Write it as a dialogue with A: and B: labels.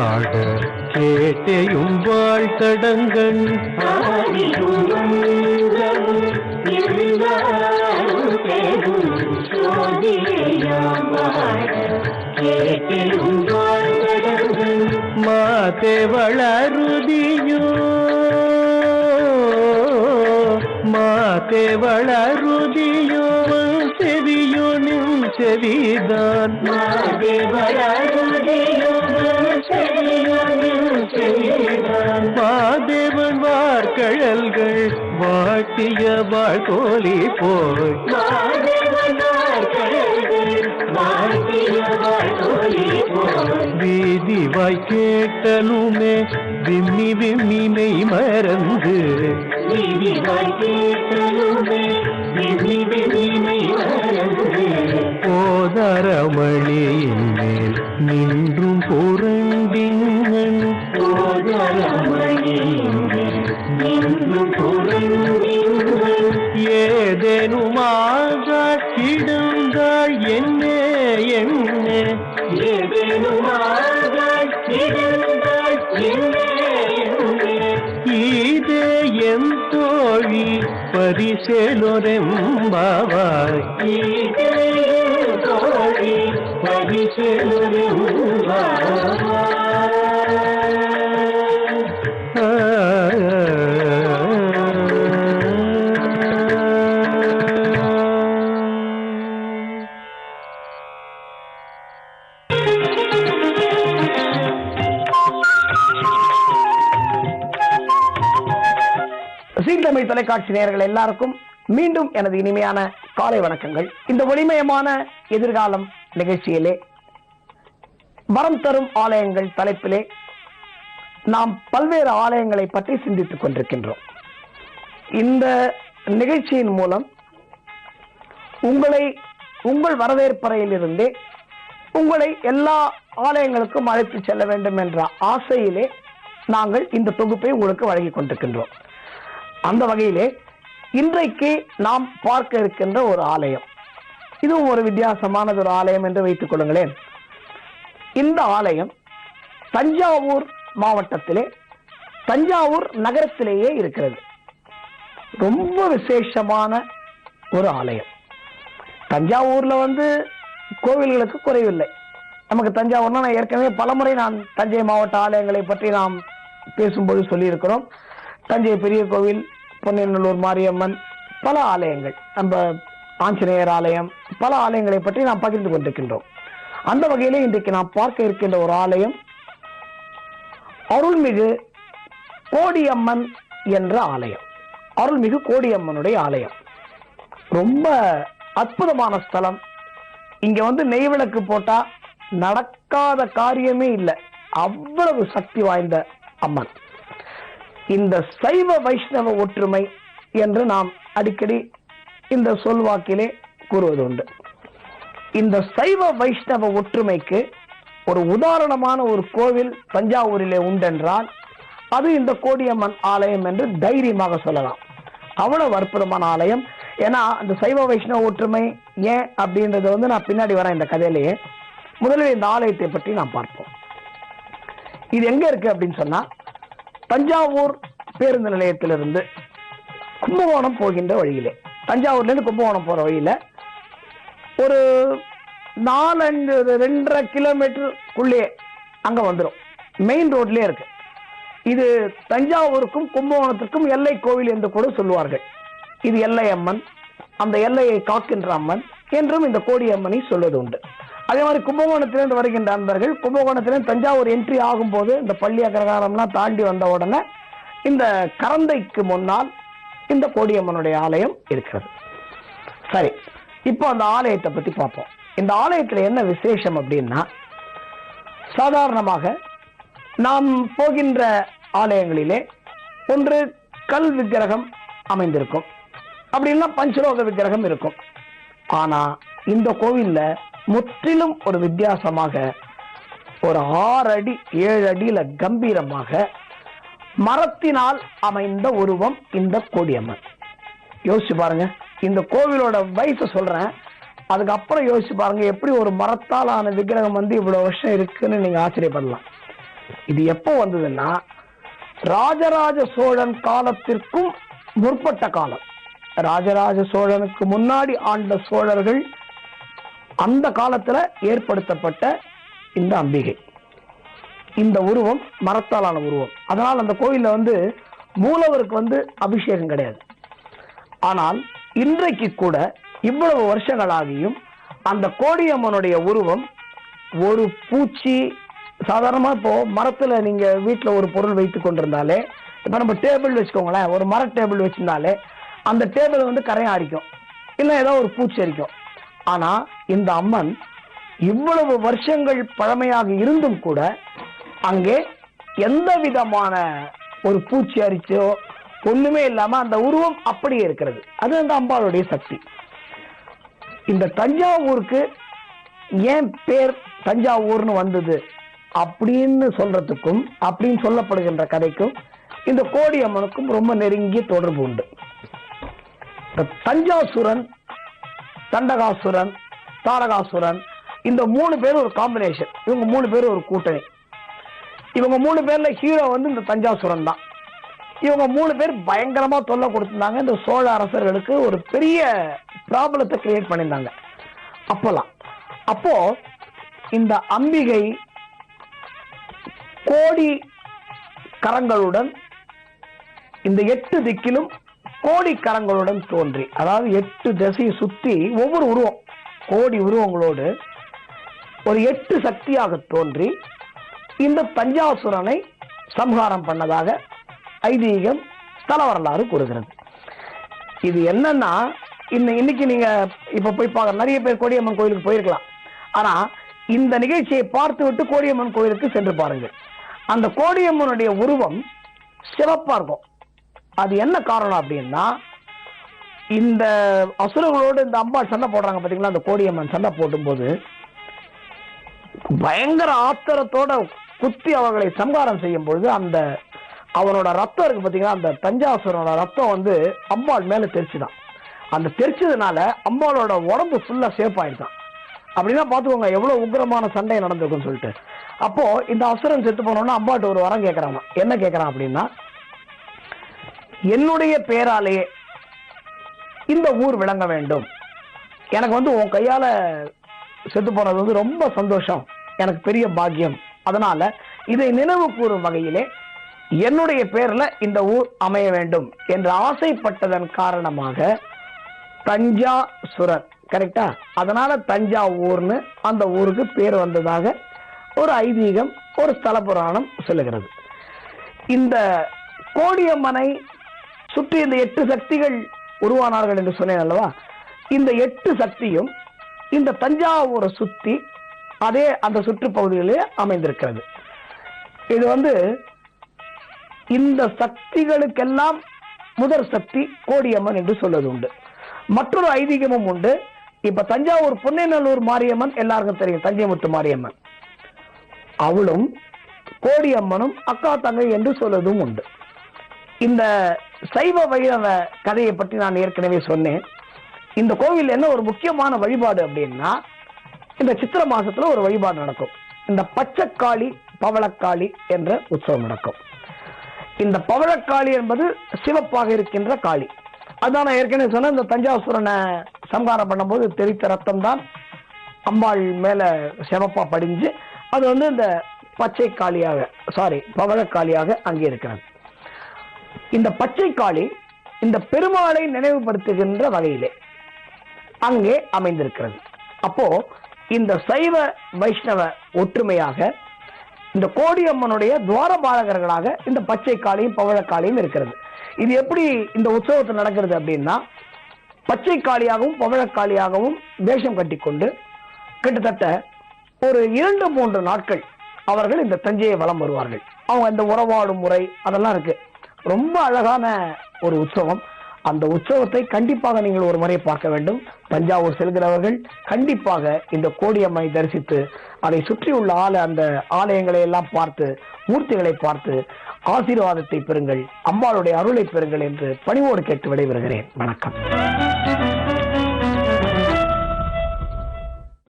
A: பாட கேட்டையும் வாழ்த்தடங்கள் மாதே வளருதியோ மாதே வளருதியோ செவியோ நின் செவிதான் மாதே வளருதியோ செவியோ நின் செவிதான் மாதேவன் வார்கழல்கள் வாட்டிய வாழ்கோலி போய் மாதேவன் வார்கழல்கள் வாட்டிய வாழ்கோலி போய் வீதி வாய் கேட்டலுமே விம்மி விம்மி மெய் மறந்து வீதி வாய் கேட்டலுமே விம்மி விம்மி மெய் மறந்து போதரமணியின் மேல் நின்றும் புரண்டிங்கன் போதரமணியின் மேல் நின்றும் புரண்டிங்கன் ஏதேனுமாக கிடந்தாள் என்னே என்னே ஏதேனுமாக கிடந்தாள் என்னே இதே என் தோழி பரிசேலொரெம்பாவாய் இதே என் தோழி பரிசேலொரெம்பாவாய்
B: தமிழ் தொலைக்காட்சி நேயர்கள் எல்லாருக்கும் மீண்டும் எனது இனிமையான காலை வணக்கங்கள். இந்த ஒளிமயமான எதிர்காலம் நிகழ்ச்சியிலே வரம் தரும் ஆலயங்கள் தலைப்பிலே நாம் பல்வேறு ஆலயங்களை பற்றி சிந்தித்துக் கொண்டிருக்கின்றோம். இந்த நிகழ்ச்சியின் மூலம் உங்கள் வரவேற்பறையிலிருந்தே உங்களை எல்லா ஆலயங்களுக்கும் அழைத்து செல்ல வேண்டும் என்ற ஆசையிலே நாங்கள் இந்த தொகுப்பை உங்களுக்கு வழங்கி கொண்டிருக்கின்றோம். அந்த வகையிலே இன்றைக்கு நாம் பார்க்க இருக்கின்ற ஒரு ஆலயம், இதுவும் ஒரு வித்தியாசமானது ஒரு ஆலயம் என்று வைத்துக் கொள்ளுங்களேன். இந்த ஆலயம் தஞ்சாவூர் மாவட்டத்திலே தஞ்சாவூர் நகரத்திலேயே இருக்கிறது. ரொம்ப விசேஷமான ஒரு ஆலயம். தஞ்சாவூர்ல கோவில்களுக்கு குறைவில்லை. நமக்கு தஞ்சாவூர்னா நான் ஏற்கனவே பலமுறை தஞ்சை மாவட்ட ஆலயங்களை பற்றி நாம் பேசும்போது சொல்லியிருக்கிறோம். தஞ்சை பெரிய கோவில், பொன்னியநல்லூர் மாரியம்மன், பல ஆலயங்கள், நம்ம ஆஞ்சநேயர் ஆலயம், பல ஆலயங்களை பற்றி நாம் பகிர்ந்து கொண்டிருக்கின்றோம். அந்த வகையிலே இன்றைக்கு நாம் பார்க்க இருக்கின்ற ஒரு ஆலயம் அருள்மிகு கோடியம்மன் என்ற ஆலயம். அருள்மிகு கோடியம்மனுடைய ஆலயம் ரொம்ப அற்புதமான ஸ்தலம். இங்க நெய் விளக்கு போட்டா நடக்காத காரியமே இல்லை, அவ்வளவு சக்தி வாய்ந்த அம்மன். இந்த சைவ வைஷ்ணவ ஒற்றுமை என்று நாம் அடிக்கடி இந்த சொல்வாக்கிலே கூறுவது உண்டு. இந்த சைவ வைஷ்ணவ ஒற்றுமைக்கு ஒரு உதாரணமான ஒரு கோவில் தஞ்சாவூரிலே உண்டென்றால் அது இந்த கோடியம்மன் ஆலயம் என்று தைரியமாக சொல்லலாம். அவ்வளவு அற்புதமான ஆலயம். ஏன்னா அந்த சைவ வைஷ்ணவ ஒற்றுமை ஏன் அப்படின்றது நான் பின்னாடி வரேன் இந்த கதையிலேயே. முதலில் இந்த ஆலயத்தை பற்றி நாம் பார்ப்போம். இது எங்க இருக்கு அப்படின்னு சொன்னா, தஞ்சாவூர் பேருந்து நிலையத்திலிருந்து கும்பகோணம் போகின்ற வழியிலே, தஞ்சாவூர்ல இருந்து கும்பகோணம் போற வழியில ஒரு 2.5 கிலோமீட்டருக்குள்ளே அங்க வந்துடும். மெயின் ரோட்லயே இருக்கு. இது தஞ்சாவூருக்கும் கும்பகோணத்திற்கும் எல்லை கோவில் என்று கூட சொல்லுவார்கள். இது எல்லை அம்மன், அந்த எல்லையை காக்கின்ற அம்மன் என்றும் இந்த கோடியம்மனை சொல்வது உண்டு. அதே மாதிரி கும்பகோணத்திலிருந்து வருகின்ற அன்பர்கள் கும்பகோணத்திலிருந்து தஞ்சாவூர் என்ட்ரி ஆகும் போது இந்த பள்ளி அக்ரகாரம்லாம் தாண்டி வந்த உடனே இந்த கரந்தைக்கு முன்னால் இந்த கோடியம்மனுடைய ஆலயம் இருக்கிறது. சரி, இப்போ அந்த ஆலயத்தை பத்தி பார்ப்போம். இந்த ஆலயத்துல என்ன விசேஷம் அப்படின்னா, சாதாரணமாக நாம் போகின்ற ஆலயங்களிலே ஒன்று கல் விக்கிரகம் அமைந்திருக்கும், அப்படின்னா பஞ்சலோக விக்கிரகம் இருக்கும். ஆனா இந்த கோவில்ல முற்றிலும் ஒரு வித்தியாசமாக ஒரு 6 அடி 7 அடியில கம்பீரமாக மரத்தினால் அமைந்த உருவம் இந்த கோடியம்மன். யோசிச்சு பாருங்க, இந்த கோவிலோட வயசு சொல்றேன், அதுக்கப்புறம் யோசிச்சு பாருங்க எப்படி ஒரு மரத்தால் ஆன விக்கிரகம் இவ்வளவு வருஷம் இருக்குன்னு நீங்க ஆச்சரியப்படலாம். இது எப்போ வந்ததுன்னா ராஜராஜ சோழன் காலத்திற்கும் முற்பட்ட காலம். ராஜராஜ சோழனுக்கு முன்னாடி ஆண்ட சோழர்கள் அந்த காலத்துல ஏற்படுத்தப்பட்ட இந்த அம்பிகை, இந்த உருவம் மரத்தாலான உருவம். அதனால் அந்த கோயில்ல மூலவருக்கு அபிஷேகம் கிடையாது. ஆனால் இன்றைக்கு கூட இவ்வளவு வருஷங்களாகியும் அந்த கோடியம்மனுடைய உருவம் ஒரு பூச்சி, சாதாரணமா இப்போ மரத்துல நீங்க வீட்டுல ஒரு பொருள் வைத்துக் கொண்டிருந்தாலே, இப்ப நம்ம டேபிள் வச்சுக்கோங்களேன், ஒரு மர டேபிள் வச்சிருந்தாலே அந்த டேபிள் கரையா அரிக்கும், இல்ல ஏதோ ஒரு பூச்சி அரிக்கும். ஆனா இந்த அம்மன் இவ்வளவு வருஷங்கள் பழமையாக இருந்தும் கூட அங்கே எந்த விதமான ஒரு பூச்சி அரிச்சோ ஒண்ணுமே இல்லாம அந்த உருவம் அப்படியே இருக்கிறது. அது அந்த அம்பாளுடைய சக்தி. இந்த தஞ்சாவூருக்கு ஏன் பேர் தஞ்சாவூர்னு வந்தது அப்படின்னு சொல்றதுக்கும் அப்படின்னு சொல்லப்படுகின்ற கதைக்கும் இந்த கோடியம்மனுக்கும் ரொம்ப நெருங்கிய தொடர்பு உண்டு. தஞ்சாசுரன், தண்டகாசுரன், தாரகாசுரன், இந்த 3 பேர் ஒரு காம்பினேஷன். இவங்க 3 பேர் ஒரு கூட்டணி. இவங்க 3 பேர்ல ஹீரோ இந்த தஞ்சாசுரன் தான். இவங்க 3 பேர் பயங்கரமா தொல்லை கொடுத்திருந்தாங்க. இந்த சோழ அரசர்களுக்கு ஒரு பெரிய ப்ராப்ளத்தை கிரியேட் பண்ணியிருந்தாங்க அப்பலாம். அப்போ இந்த அம்பிகை கோடி கரங்களுடன் இந்த 8 திக்கிலும் கோடி கரங்களுடன் தோன்றி, அதாவது 8 திசையை சுத்தி ஒவ்வொரு உருவம் கோடி உருவங்களோடு ஒரு 8 சக்தியாக தோன்றி இந்த தஞ்சாசுரனை சம்ஹாரம் பண்ணதாக ஐதீகம், தல வரலாறு கூறுகிறது. இது என்னன்னா, இன்னைக்கு நீங்க இப்ப போய் பார்க்க நிறைய பேர் கோடியம்மன் கோயிலுக்கு போயிருக்கலாம். ஆனா இந்த நிகழ்ச்சியை பார்த்து விட்டு கோடியம்மன் கோயிலுக்கு சென்று பாருங்கள். அந்த கோடியம்மனுடைய உருவம் சிறப்பா இருக்கும். அது என்ன காரணம் அப்படின்னா, இந்த அசுரங்களோடு இந்த அம்பாள் சண்டை போடுறாங்க பாத்தீங்களா, அந்த கோடியம்மன் சண்டை போடும் போது பயங்கர ஆத்திரத்தோட குத்தி அவர்களை சம்ஹாரம் செய்யும் பொழுது அந்த அவனோட ரத்தம் இருக்கு பாத்தீங்கன்னா, அந்த தஞ்சாசுரனோட ரத்தம் அம்பாள் மேல தெரிச்சுதான். அந்த தெரிச்சதுனால அம்பாளோட உடம்பு ஃபுல்லா சேஃப் ஆயிடுதான். அப்படின்னா பாத்துக்கோங்க எவ்வளவு உக்கிரமான சண்டை நடந்திருக்குன்னு சொல்லிட்டு. அப்போ இந்த அசுரன் செத்து போனோம்னா அம்பாட்ட ஒரு வரம் கேட்கறாங்க. என்ன கேட்கறான் அப்படின்னா, என்னுடைய பேராலேயே இந்த ஊர் விளங்க வேண்டும். எனக்கு உன் கையால செத்து போனது ரொம்ப சந்தோஷம், எனக்கு பெரிய பாக்கியம். அதனால இதை நினைவு கூறும் வகையிலே என்னுடைய பேர்ல இந்த ஊர் அமைய வேண்டும் என்று ஆசைப்பட்டதன் காரணமாக தஞ்சாசுரன், கரெக்டா? அதனால தஞ்சாவூர்னு அந்த ஊருக்கு பேர் வந்ததாக ஒரு ஐதீகம், ஒரு ஸ்தல புராணம் சொல்லுகிறது. இந்த கோடியம்மனை சுற்றி இந்த 8 சக்திகள் உருவானார்கள் என்று சொன்னேன் அல்லவா? இந்த 8 சக்தியும் இந்த தஞ்சாவூரை சுத்தி அதே அந்த சுற்றுப்பகுதிகளிலே அமைந்திருக்கிறது. இது இந்த சக்திகளுக்கெல்லாம் முதற் சக்தி கோடியம்மன் என்று சொல்வது உண்டு. மற்றொரு ஐதீகமும் உண்டு. இப்ப தஞ்சாவூர் பொன்னைநல்லூர் மாரியம்மன் எல்லாருக்கும் தெரியும், தஞ்சை முத்து மாரியம்மன். அவளும் கோடியம்மனும் அக்கா தங்கை என்று சொல்வதும் உண்டு. இந்த சைவ வைணவ கதையை பற்றி நான் ஏற்கனவே சொன்னேன். இந்த கோவில் என்ன ஒரு முக்கியமான வழிபாடு அப்படின்னா, இந்த சித்திரை மாசத்துல ஒரு வழிபாடு நடக்கும். இந்த பச்சைக்காளி பவளக்காளி என்ற உற்சவம் நடக்கும். இந்த பவளக்காளி என்பது சிவப்பாக இருக்கின்ற காளி. அதான் நான் ஏற்கனவே சொன்ன, இந்த தஞ்சாசுரனை சம்ஹாரம் பண்ணும்போது தெரித்த ரத்தம் தான் அம்பாள் மேல சிவப்பா படிஞ்சு அது இந்த பச்சை காளியாக, பவளக்காளியாக அங்கே இருக்கிறது. இந்த பச்சை காளி இந்த பெருமாளை நினைவுபடுத்துகின்ற வகையிலே அங்கே அமைந்திருக்கிறது. அப்போ இந்த சைவ வைஷ்ணவ ஒற்றுமையாக இந்த கோடியம்மனுடைய துவாரபாலகர்களாக இந்த பச்சை காளியும் பவளக்காளியும் இருக்கிறது. இது எப்படி இந்த உற்சவத்தில் நடக்கிறது அப்படின்னா, பச்சை காளியாகவும் பவளக்காளியாகவும் வேஷம் கட்டிக்கொண்டு கிட்டத்தட்ட ஒரு 2-3 நாட்கள் அவர்கள் இந்த தஞ்சையை வலம் வருவார்கள். அவங்க இந்த உறவாடும் முறை அதெல்லாம் இருக்கு. ரொம்ப அழகான ஒரு உற்சவம். அந்த உற்சவத்தை கண்டிப்பாக நீங்கள் ஒரு முறை பார்க்க வேண்டும். தஞ்சாவூர் செல்கிறவர்கள் கண்டிப்பாக இந்த கோடியம்மை தரிசித்து அதை சுற்றியுள்ள அந்த ஆலயங்களை எல்லாம் பார்த்து, மூர்த்திகளை பார்த்து ஆசீர்வாதத்தை பெறுங்கள், அம்பாளுடைய அருளை பெறுங்கள் என்று பணிவோடு கேட்டு விடைபெறுகிறேன். வணக்கம்.